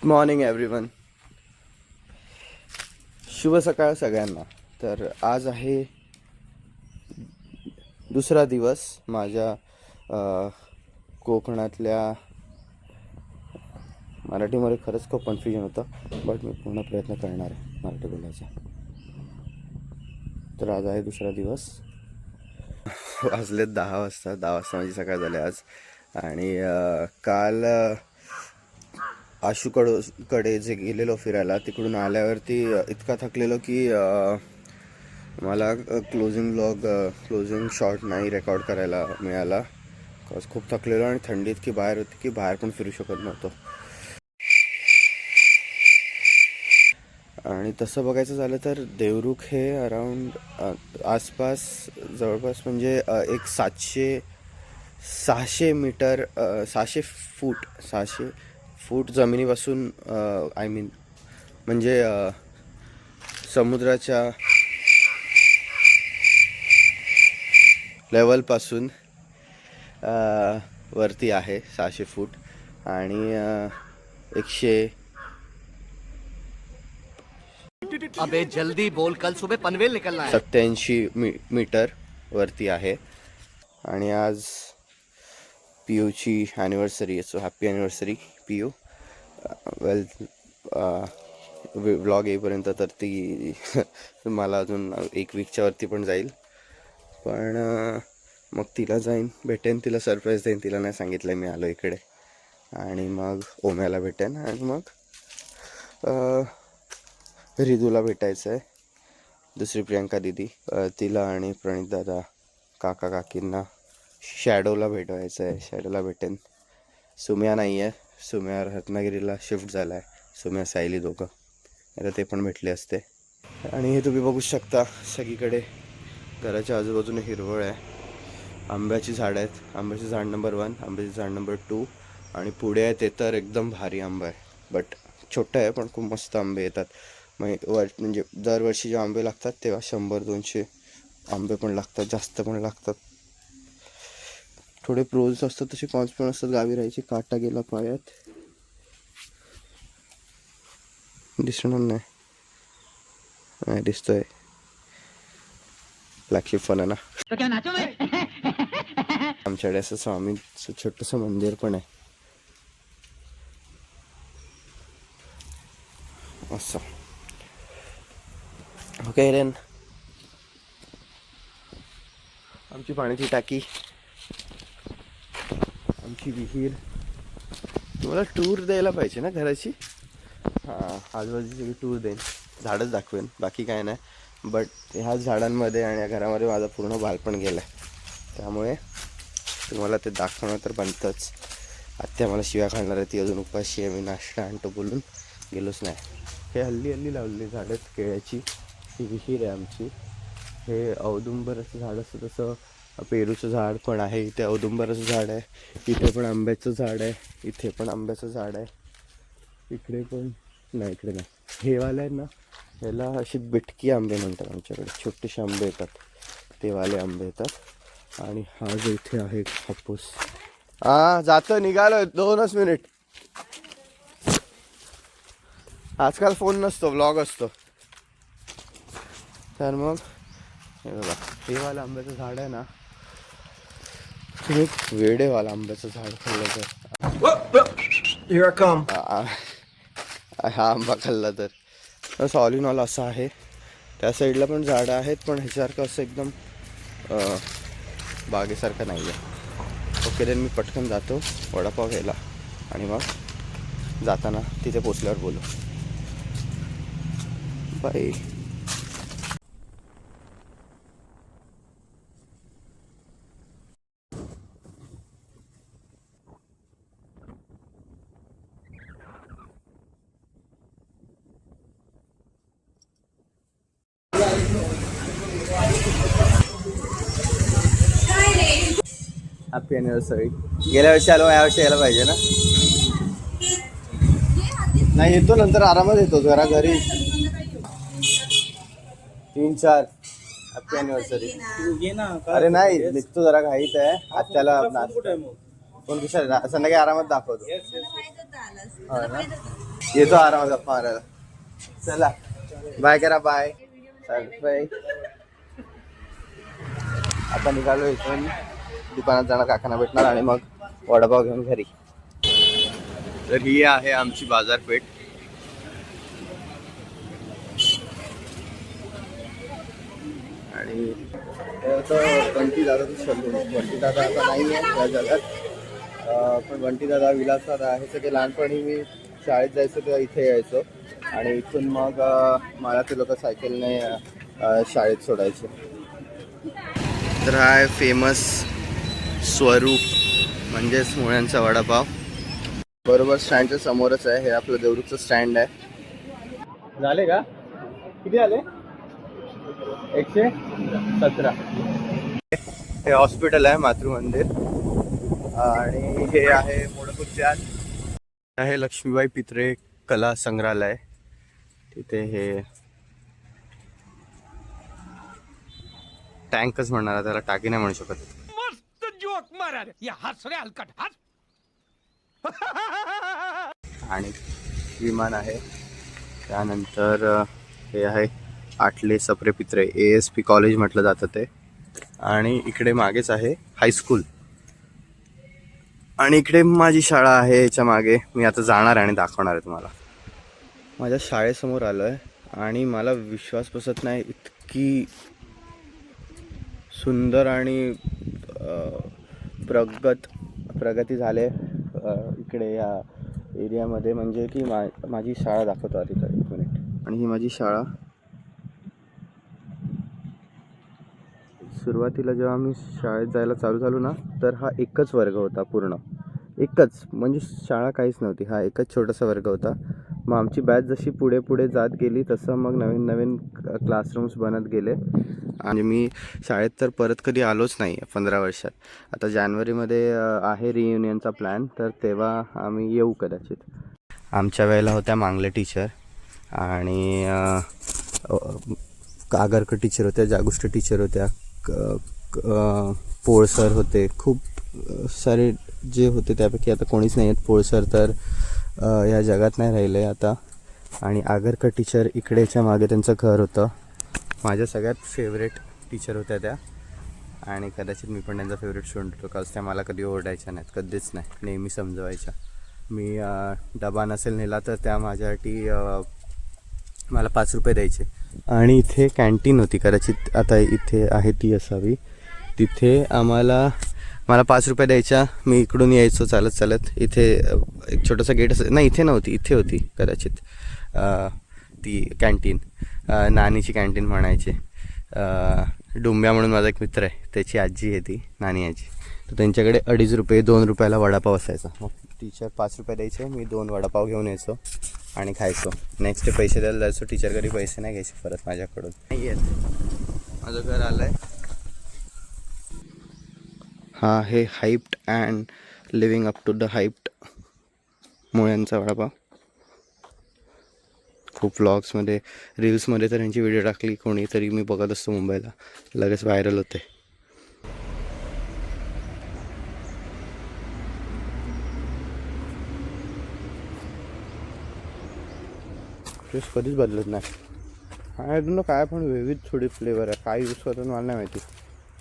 Morning everyone. शुभ सकाळ सगळ्यांना. तर आज आहे दुसरा दिवस माझ्या कोकणातल्या. मराठीमध्ये खरंच खूप कन्फ्युजन होतं, बट मी पूर्ण प्रयत्न करणार आहे मराठी बोलायचा. तर आज आहे दुसरा दिवस. वाजले 10 वाजता. 10 वाजता माझी सकाळ झाली आज. आणि काल आशूकडे जे गेलेलो फिरायला, तिकडून आल्यावरती इतका थकलेलो की मला क्लोजिंग शॉट नाही रेकॉर्ड करायला मिळाला. बिकॉज खूप थकलेलो आणि थंडी इतकी बाहेर होती की बाहेर पण फिरू शकत नव्हतो. आणि तसं बघायचं झालं तर देवरुख हे अराउंड आसपास जवळपास म्हणजे एक 600 मीटर 600 फूट जमिनीपासून आय मीन म्हणजे समुद्राच्या लेवलपासून वरती आहे 600 फूट. आणि 100 अबे जल्दी बोल, कल सुबह पनवेल निकलना है. 87 मीटर वरती आहे. आणि आज पीयूची ॲनिव्हर्सरी आहे. So happy anniversary Piyu. Well vlog येईपर्यंत तर ती मला अजून 1 वीकच्या वरती पण जाईल. पण मग तिला भेटेन, तिला सरप्राईज देईन. तिला नाही सांगितलं मी आलो इकडे. आणि मग ओम्याला भेटेन. आणि मग रिदूला भेटायचं आहे, दुसरी प्रियंका दिदी. तिला आणि प्रणित दादा काका काकींना शॅडोला भेटवायचं आहे. शॅडोला भेटेन. सुम्या नाही आहे. सुम्या रत्नागिरीला शिफ्ट झाला आहे. सुम्या सायली दोघं आता ते पण भेटले असते. आणि हे तुम्ही बघू शकता सगळीकडे घराच्या आजूबाजूने हिरवळ आहे. आंब्याची झाडं आहेत. आंब्याचं झाड नंबर 1, आंब्याचं झाड नंबर 2. आणि पुढे आहे ते तर एकदम भारी आंबा आहे. बट छोटं आहे पण खूप मस्त आंबे येतात. म्हणजे दरवर्षी जे आंबे लागतात तेव्हा 100-200 आंबे पण लागतात, जास्त पण लागतात. थोडे प्रोज असतात, तसे कॉन्स पण असतात. गावी राहायची. काटा गेला पायात. दिसणार नाही दिसतोय. फ्लॅगशिप फोन आहे ना. आमच्याकडे असं स्वामींचं छोटंसं मंदिर पण आहे असं. Okay rain. आमची पाण्याची टाकी, आमची विहीर. तुम्हाला टूर द्यायला पाहिजे ना घराची. हां, आजूबाजूची टूर देईन, झाडच दाखवेन, बाकी काय नाही. बट ह्याच झाडांमध्ये आणि या घरामध्ये माझं पूर्ण बालपण गेलं आहे. त्यामुळे तुम्हाला ते दाखवणं तर बनतंच. आत्या मला शिव्या खाणार आहे, ती अजून उपाशी आहे. मी नाश्ता आणतो बोलून गेलोच नाही. हे हल्ली लावलेली झाडं आहेत केळ्याची. ही विहीर आहे आमची. हे औदुंबराचं झाड असतं तसं पेरूचं झाड पण आहे. इथे औदुंबराचं झाड आहे. इथे पण आंब्याचं झाड आहे. इथे पण आंब्याचं झाड आहे. इकडे पण नाही, इकडे नाही. हे वाले आहेत ना, ह्याला अशी बिटकी आंबे म्हणतात आमच्याकडे. छोटेसे आंबे येतात, ते वाले आंबे येतात. आणि हा जो इथे आहे हापूस. जातं निघालोय 2च मिनिट. आजकाल फोन नसतो, व्लॉग असतो. तर मग हे बघा, हे वाला आंब्याचं झाड आहे ना, एक वेडेवाला आंब्याचं झाड खाल्लं तर हा आंबा खाल्ला तर ऑल इन ऑल असं आहे. त्या साईडला पण झाडं आहेत, पण ह्याच्यासारखं असं एकदम बागेसारखं नाही आहे. ओके देन मी पटकन जातो वडापाव घ्यायला. आणि मग जाताना तिथे पोचल्यावर बोलू. बाय. Happy anniversary. गेल्या वर्षी आलो, यावर्षी यायला पाहिजे ना. नाही येतो, नंतर आरामात येतो जरा घरी. 3-4 हॅपी ॲनिव्हर्सरी. अरे नाही, निघतो जरा घाईत आहे. आत्याला फोन संध्याकाळी आरामात दाखवतो. येतो आरामात गप्पा मारायला. चला बाय करा. Bye bye. आता निघालो इथून, दुकानात जाणार, काकांना भेटणार आणि मग वडापाव घेऊन घरी. तर ही आहे आमची बाजारपेठ. आणि बंटी दादा बंटी दादा आता नाही आहे या जगात, पण बंटी दादा, विलास दादा हे सगळे लहानपणी मी शाळेत जायचो तेव्हा इथे यायचो आणि इथून मग मला ते लोक सायकलने शाळेत सोडायचे. तर हा आहे फेमस स्वरूप म्हणजेच मुळ्यांचा वडापाव. बरोबर स्टँडच्या समोरच आहे. हे आपलं देवरूखचं स्टँड आहे. झाले का? किती आले? 117. हे हॉस्पिटल आहे, मातृ मंदिर. आणि हे आहे मोडक उद्यान आहे, लक्ष्मीबाई पित्रे कला संग्रहालय. तिथे हे टँकच म्हणणार, त्याला टाकी नाही म्हणू शकत. मस्त जोक मारा रे, या हस रे हलकट हस. आणि विमान आहे. त्यानंतर हे आहे आटले सप्रे पित्रे ASP कॉलेज म्हटलं जातं ते. आणि इकडे मागेच आहे हायस्कूल. आणि इकडे माझी शाळा आहे. याच्या मागे मी आता जाणार आणि दाखवणार आहे तुम्हाला. माझ्या शाळेसमोर आलो आहे आणि मला विश्वास बसत नाही, इतकी सुंदर आणि प्रगती झाले इकडे या एरियामध्ये. म्हणजे की माझी शाळा दाखवतो आधी तर 1 मिनिट. आणि ही माझी शाळा. सुरुवातीला जेव्हा मी शाळेत जायला चालू झालो ना, तर हा एकच वर्ग होता, पूर्ण एकच. म्हणजे शाळा काहीच नव्हती, हा एकच छोटासा वर्ग होता. मग आमची बॅच जशी पुढे पुढे जात गेली तसं मग नवीन नवीन क्लासरूम्स बनत गेले. आणि मी शाळेत तर परत कधी आलोच नाही 15 वर्षात. आता जानेवारीमध्ये आहे रियुनियनचा प्लॅन, तर तेव्हा आम्ही येऊ कदाचित. आमच्या वेळेला होत्या मांगले टीचर आणि आगरकर टीचर होत्या, जागुष्ट टीचर होत्या, पोळसर होते, खूप सारे जे होते त्यापैकी आता कोणीच नाही आहेत. पोळसर तर या जगात नाही राहिले आता. आणि आगरकर टीचर इकडेच्या मागे त्यांचं घर होतं. माझ्या सगळ्यात फेवरेट टीचर होत्या त्या. आणि कदाचित मी पण त्यांचा फेवरेट स्टुडंट होतो, कारण त्या मला कधी ओरडायच्या नाहीत, कधीच नाही, नेहमी समजवायच्या. मी डबा नसेल नेला तर त्या माझ्यासाठी मला 5 रुपये द्यायचे. आणि इथे कॅन्टीन होती, कदाचित आता इथे आहे ती असावी. तिथे मला 5 रुपये द्यायच्या. मी इकडून यायचो चालत चालत. इथे एक छोटंसं गेट असं, नाही इथे नव्हती, इथे होती कदाचित ती कॅन्टीन. नानीची कॅन्टीन म्हणायचे. डुंब्या म्हणून माझा एक मित्र आहे, त्याची आजी आहे ती, नानी आजी. तर त्यांच्याकडे 2.5 रुपये 2 रुपयाला वडापाव असायचा. मग टीचर 5 रुपये द्यायचे, मी 2 वडापाव घेऊन यायचो आणि खायचो. नेक्स्ट डे पैसे द्यायला जायचो. टीचर घरी पैसे नाही घ्यायचे परत माझ्याकडून. नाही येत. माझं घर आलं आहे. हा आहे hyped and living up to the hyped मुळ्यांचा वडापाव. खूप व्लॉग्समध्ये, रील्समध्ये तर यांची व्हिडिओ टाकली कोणीतरी, मी बघत असतो मुंबईला, लगेच व्हायरल होते. टेस्ट कधीच बदलत नाही. हा अजून काय पण विविध थोडी फ्लेवर आहे. काय यूज करतात मला नाही माहिती.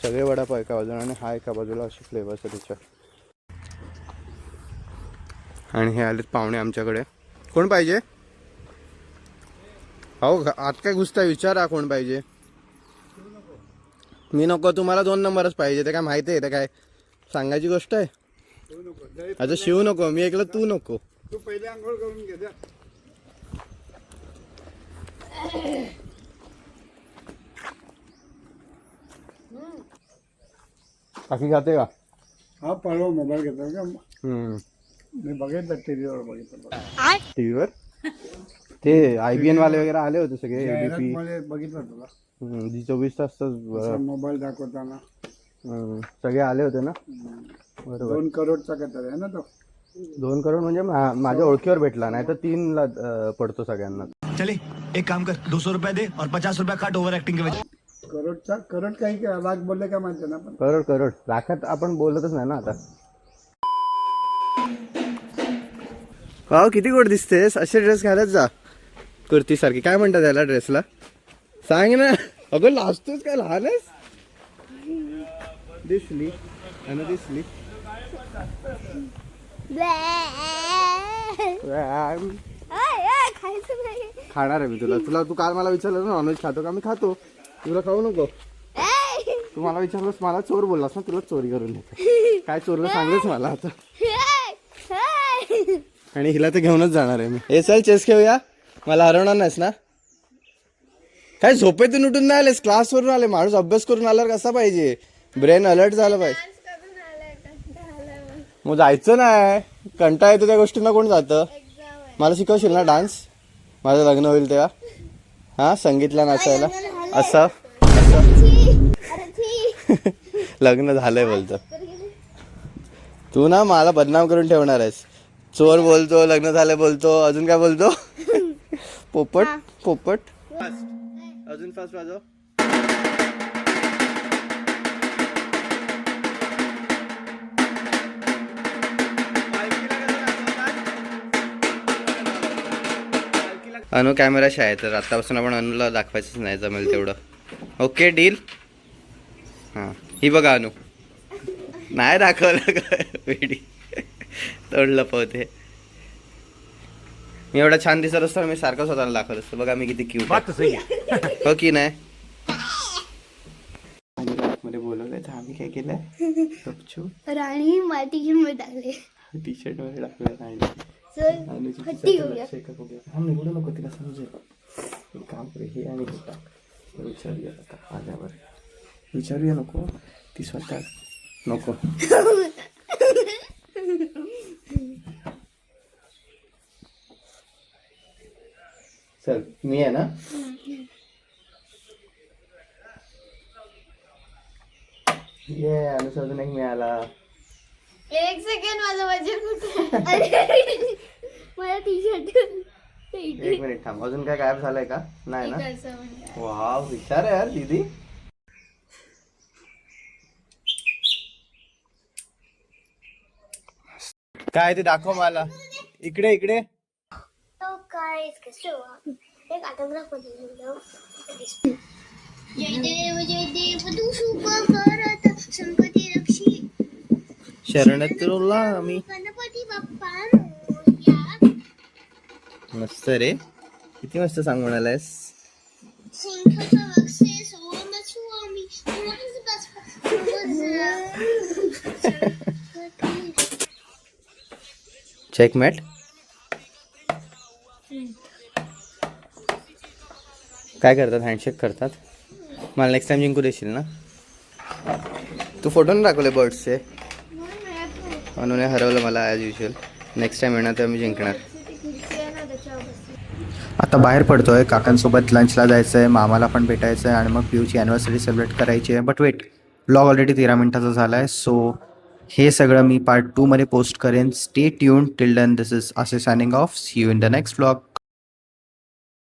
सगळे वडापाव एका बाजूला आणि हा एका बाजूला, अशी फ्लेवर्स आहे त्याच्यात. आणि हे आलेत पाहुणे आमच्याकडे. कोण पाहिजे? हो, आत काय घुसताय? विचारा कोण पाहिजे. मी नको, तुम्हाला 2 नंबरच पाहिजे. ते काय माहिती आहे? ते काय सांगायची गोष्ट आहे? अच्छा, शिव नको, मी ऐकलं तू नको. तू पहिले आंघोळ करून घे द्या. बाकी खाते का? हा परवा मोबाईल घेतला का? मी बघितलं टीव्हीवर बघितलं. टीव्हीवर ते IBN वाले वगैरे आले होते सगळे. ABP मध्ये बघितलं तुला 24 तास मोबाईल दाखवताना सगळे आले होते ना. बरोबर. 2 करोडचा काहीतरी आहे ना तो. 2 करोड म्हणजे माझ्या ओळखीवर भेटला, नाही तर 3 ला पडतो सगळ्यांना. चले एक काम कर, 200 रुपए दे और 50 रुपया काट ओवर एक्टिंग के वजह. करोड काही लाख बोलले का माहिती ना. पण करोड लाखात आपण बोलतच नाही ना आता. वाव किती गोड दिसतेस. असे ड्रेस घालत जा कुर्ती सारखी. काय म्हणतात त्याला ड्रेसला सांग ना. अगं लाजतोस काय, लहान आहेस. दिसली आणि दिसली. खाणार आहे मी तुला. तू काल मला विचारलं ना नॉनव्हेज खातो का. मी खातो. तुला खाऊ नको. तू मला विचारलंस, मला चोर बोललास ना, तुला चोरी करून देतो. काय चोरलं सांगलंच मला आता. आणि हिला तर घेऊनच जाणार आहे मी. हे चल चेस खेळूया. मला हरवणार नाहीस ना. काय झोपेतून उठून नाही आलेस, क्लासवरून आले. माणूस अभ्यास करून आल्यावर कसा पाहिजे, ब्रेन अलर्ट झालं पाहिजे. मग जायचं नाही. कंटाळा येतो त्या गोष्टींना कोण जातं. मला शिकवशील ना डान्स. माझं लग्न होईल तेव्हा. हा संगीतला नाचायला असं लग्न झालंय बोलतो. तू ना मला बदनाम करून ठेवणार आहेस. चोर बोलतो, लग्न झालं बोलतो, अजून काय बोलतो. पोपट पोपट. अजून फास्ट वाजव. अनु कॅमेरा आहे तर आतापासून आपण अनुला दाखवायचंच नाही, जमेल तेवढं. Okay deal. हां ही बघा अनु. नाही दाखवलं का वेडी. तोंड लपवते. मी एवढा छान दिसत असतो मी सारखं स्वतःला दाखवत असतो. बघा मी किती क्यूट बात तो सही है. हो की नाही. मध्ये बोलवलंय तर आम्ही काय केलंय. गपचूप राणी माती घेऊन टाकले. टी शर्ट मध्ये टाकलं आणि नको तिला समजेल. काम करे हे आणि हे टाक. विचारूया का आल्यावर. विचारूया नको ती स्वतः नको. चल मी आहे ना. ये अनुसार एक मिळाला. एक सेकंड माझं वजन कुठे. मला टी शर्ट एक मिनिट थांब. अजून काय गायब झालंय का. नाही ना. वाव हुशार आहे यार दीदी. काय ते दाखव मला. इकडे इकडे. तो काय एक ऑटोग्राफ होतं. जय देव तू शुभ करत संकटी रक्षी शरणात तुला आम्ही. गणपती बाप्पा मोरया. मस्त रे. किती मस्त सांगून आलायस. सिंहाचा वक्षे सोमचू आम्ही चेकमेट. काय करतात, हँडशेक करतात. मला नेक्स्ट टाइम जिंकू देशील ना. तू फोटो नाही दाखवले बर्ड्सचे. म्हणून हरवलं मला ॲज युजल. नेक्स्ट टाइम येणार तेव्हा मी जिंकणार. आता बाहेर पडतोय. काकांसोबत लंचला जायचं आहे. मामाला पण भेटायचं आहे आणि मग पिऊची ॲनिव्हर्सरी सेलिब्रेट करायची आहे. बट वेट, ब्लॉग ऑलरेडी 13 मिनिटाचा झाला आहे. सो हे सगळं मी पार्ट 2 मध्ये पोस्ट करेन. Stay tuned till then. This is Asif signing off. See you in the next blog.